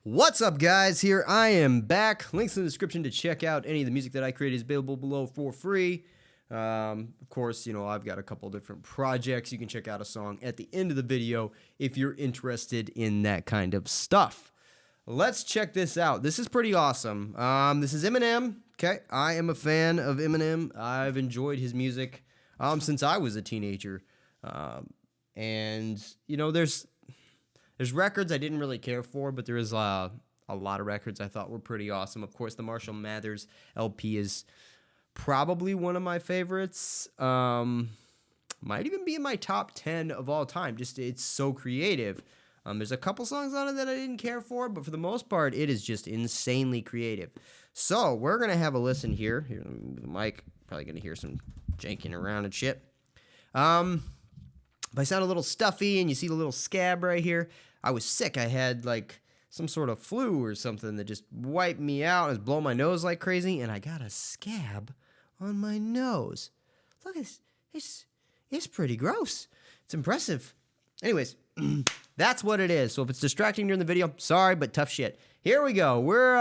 What's up, guys? Here I am back. Links in the description to check out any of the music that I created is available below for free. Of course, I've got a couple different projects. You can check out a song at the end of the video if you're interested in that kind of stuff. Let's check this out. This is pretty awesome. This is Eminem. Okay, I am a fan of Eminem. I've enjoyed his music since I was a teenager. And there's records I didn't really care for, but there is a lot of records I thought were pretty awesome. Of course, the Marshall Mathers LP is probably one of my favorites. Might even be in my top 10 of all time. Just it's so creative. There's a couple songs on it that I didn't care for, but for the most part, it is just insanely creative. So we're gonna have a listen here. Here, let me move the mic. Probably gonna hear some janking around and shit. If I sound a little stuffy and you see the little scab right here, I was sick. I had like some sort of flu or something that just wiped me out. I was blowing my nose like crazy, and I got a scab on my nose. Look, it's pretty gross. It's impressive. Anyways, that's what it is. So if it's distracting during the video, sorry, but tough shit. Here we go. We're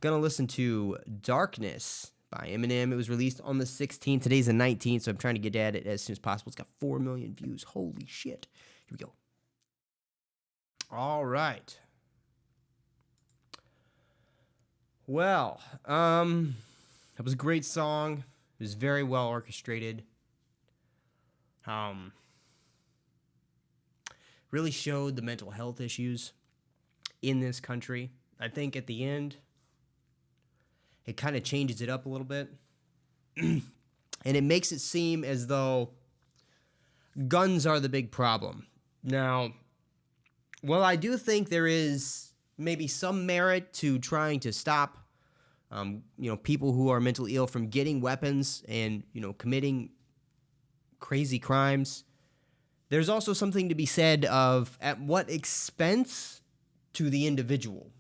gonna listen to Darkness by Eminem. It was released on the 16th. Today's the 19th, so I'm trying to get at it as soon as possible. It's got 4 million views. Holy shit. Here we go. All right. Well, that was a great song. It was very well orchestrated. Really showed the mental health issues in this country. I think at the end, it kind of changes it up a little bit. And it makes it seem as though guns are the big problem. Now, well, I do think there is maybe some merit to trying to stop, people who are mentally ill from getting weapons and, committing crazy crimes. There's also something to be said of at what expense to the individual.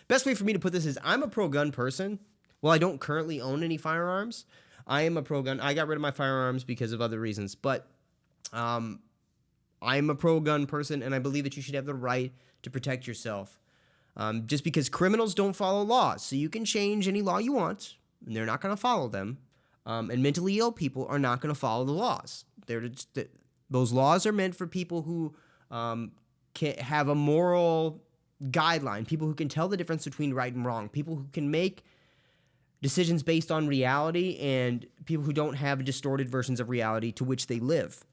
Best way for me to put this is I'm a pro-gun person. Well, I don't currently own any firearms. I am a pro-gun. I got rid of my firearms because of other reasons, but I'm a pro-gun person, and I believe that you should have the right to protect yourself. Just because criminals don't follow laws, so you can change any law you want, and they're not going to follow them. And mentally ill people are not going to follow the laws. Those laws are meant for people who can have a moral guideline, people who can tell the difference between right and wrong, people who can make decisions based on reality, and people who don't have distorted versions of reality to which they live.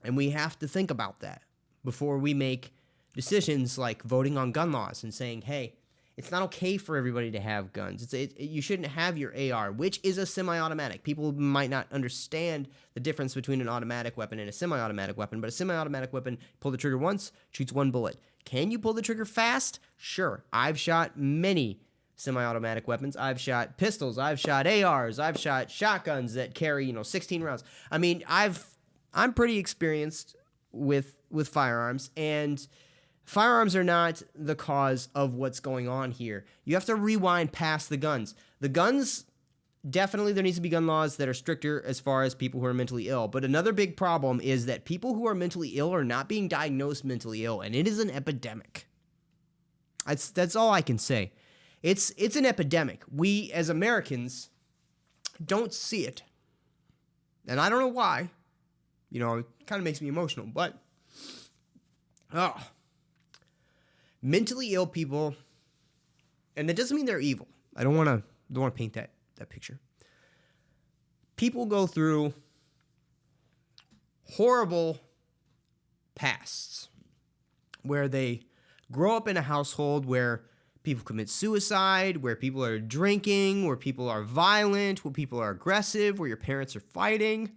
And we have to think about that before we make decisions like voting on gun laws and saying, hey, it's not okay for everybody to have guns. You shouldn't have your AR, which is a semi-automatic. People might not understand the difference between an automatic weapon and a semi-automatic weapon, but a semi-automatic weapon, pull the trigger once, shoots one bullet. Can you pull the trigger fast? Sure. I've shot many semi-automatic weapons. I've shot pistols. I've shot ARs. I've shot shotguns that carry, 16 rounds. I mean, I'm pretty experienced with firearms, and firearms are not the cause of what's going on here. You have to rewind past the guns. The guns, definitely there needs to be gun laws that are stricter as far as people who are mentally ill. But another big problem is that people who are mentally ill are not being diagnosed mentally ill, and it is an epidemic. That's all I can say. It's an epidemic. We, as Americans, don't see it. And I don't know why. It kind of makes me emotional, but mentally ill people, and that doesn't mean they're evil. I don't want to paint that picture. People go through horrible pasts where they grow up in a household where people commit suicide, where people are drinking, where people are violent, where people are aggressive, where your parents are fighting,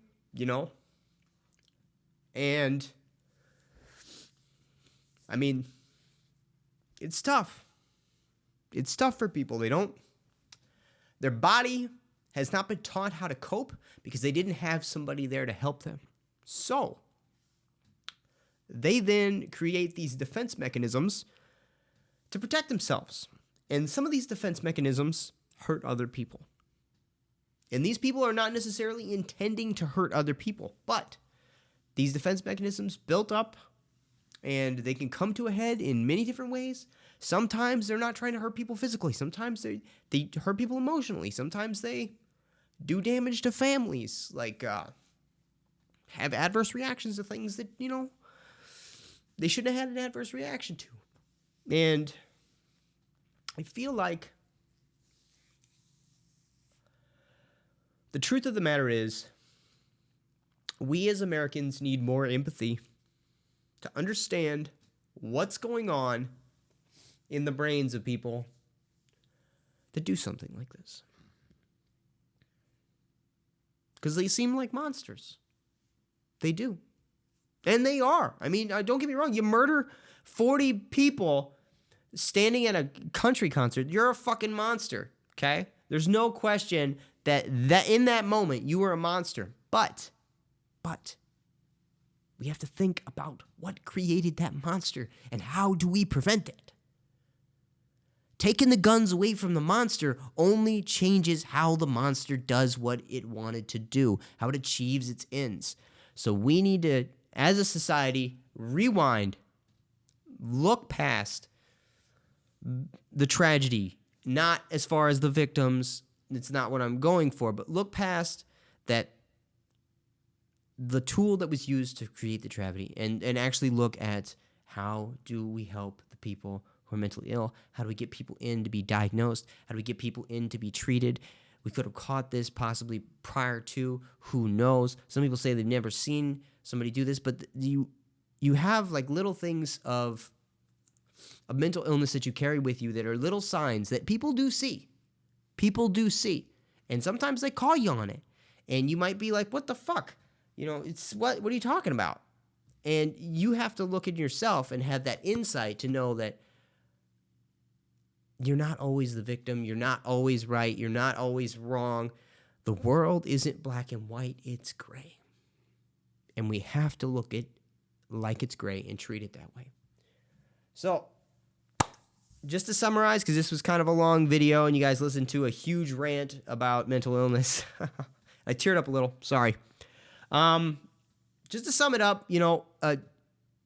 And, I mean, it's tough. It's tough for people. Their body has not been taught how to cope because they didn't have somebody there to help them. So, they then create these defense mechanisms to protect themselves. And some of these defense mechanisms hurt other people. And these people are not necessarily intending to hurt other people, but these defense mechanisms built up And they can come to a head in many different ways. Sometimes they're not trying to hurt people physically. Sometimes they hurt people emotionally. Sometimes they do damage to families, like have adverse reactions to things that, they shouldn't have had an adverse reaction to. And I feel like the truth of the matter is, we as Americans need more empathy to understand what's going on in the brains of people that do something like this. Because they seem like monsters. They do. And they are. I mean, don't get me wrong. You murder 40 people standing at a country concert, you're a fucking monster, okay? There's no question that in that moment, you were a monster. But we have to think about what created that monster and how do we prevent it. Taking the guns away from the monster only changes how the monster does what it wanted to do, how it achieves its ends. So we need to, as a society, rewind, look past the tragedy, not as far as the victims. It's not what I'm going for, but look past that, the tool that was used to create the tragedy, and actually look at how do we help the people who are mentally ill? How do we get people in to be diagnosed? How do we get people in to be treated? We could have caught this possibly prior to, who knows? Some people say they've never seen somebody do this, but you have like little things of a mental illness that you carry with you that are little signs that people do see. People do see. And sometimes they call you on it. And you might be like, what the fuck? It's what are you talking about? And you have to look at yourself and have that insight to know that you're not always the victim. You're not always right. You're not always wrong. The world isn't black and white. It's gray. And we have to look at like it's gray and treat it that way. So, just to summarize, because this was kind of a long video and you guys listened to a huge rant about mental illness. I teared up a little. Sorry. Just to sum it up,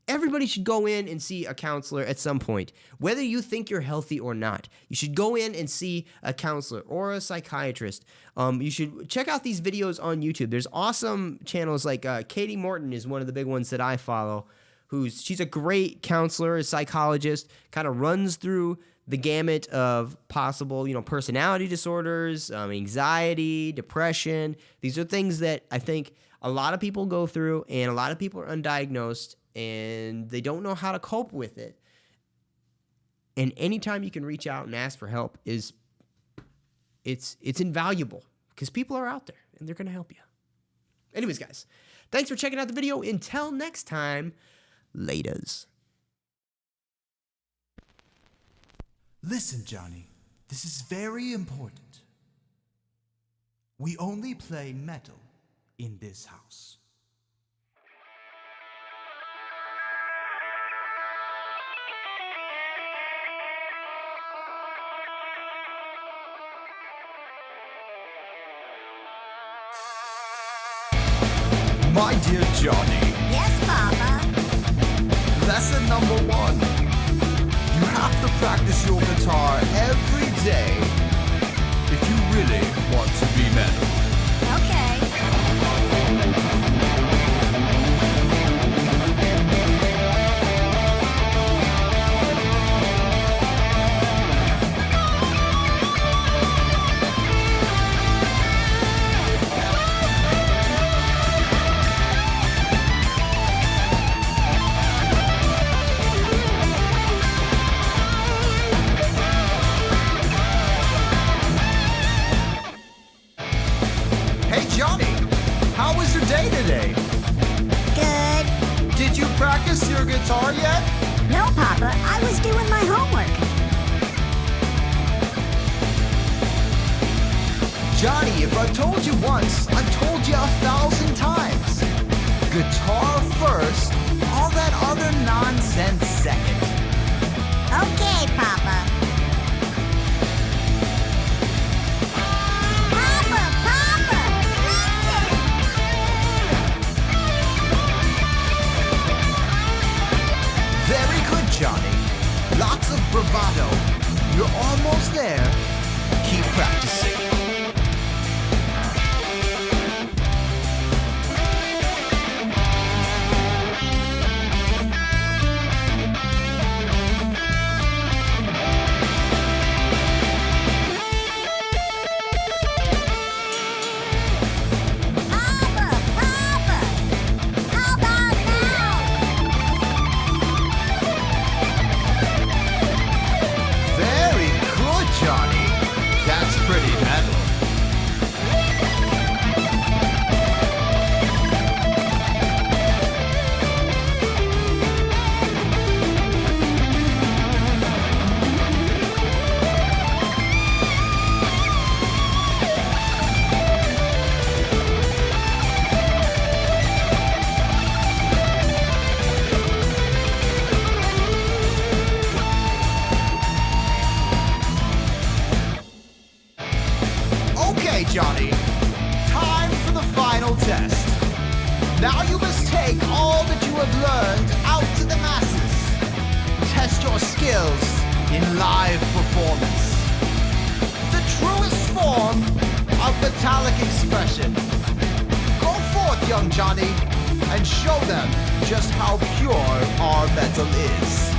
everybody should go in and see a counselor at some point. Whether you think you're healthy or not, you should go in and see a counselor or a psychiatrist. You should check out these videos on YouTube. There's awesome channels like Katie Morton is one of the big ones that I follow. She's a great counselor, a psychologist, kind of runs through the gamut of possible, personality disorders, anxiety, depression. These are things that I think a lot of people go through, and a lot of people are undiagnosed, and they don't know how to cope with it. And anytime you can reach out and ask for help it's invaluable, because people are out there, and they're going to help you. Anyways, guys, thanks for checking out the video. Until next time, laters. Listen, Johnny, this is very important. We only play metal in this house. My dear Johnny. Yes, Papa. Lesson number 1. You have to practice your guitar every day if you really want to be metal. Okay. Johnny, how was your day today? Good. Did you practice your guitar yet? No, Papa. I was doing my homework. Johnny, if I've told you once, I've told you 1,000 times. Guitar first, all that other nonsense second. Okay, Papa. Johnny. Lots of bravado. You're almost there. Keep practicing. Papa, Papa, how about now? Very good, Johnny. That's pretty metal. Okay, Johnny. Time for the final test. Now you must take all that you have learned out to the masses. Test your skills in live performance. The truest form of metallic expression. Go forth, young Johnny, and show them just how pure our metal is.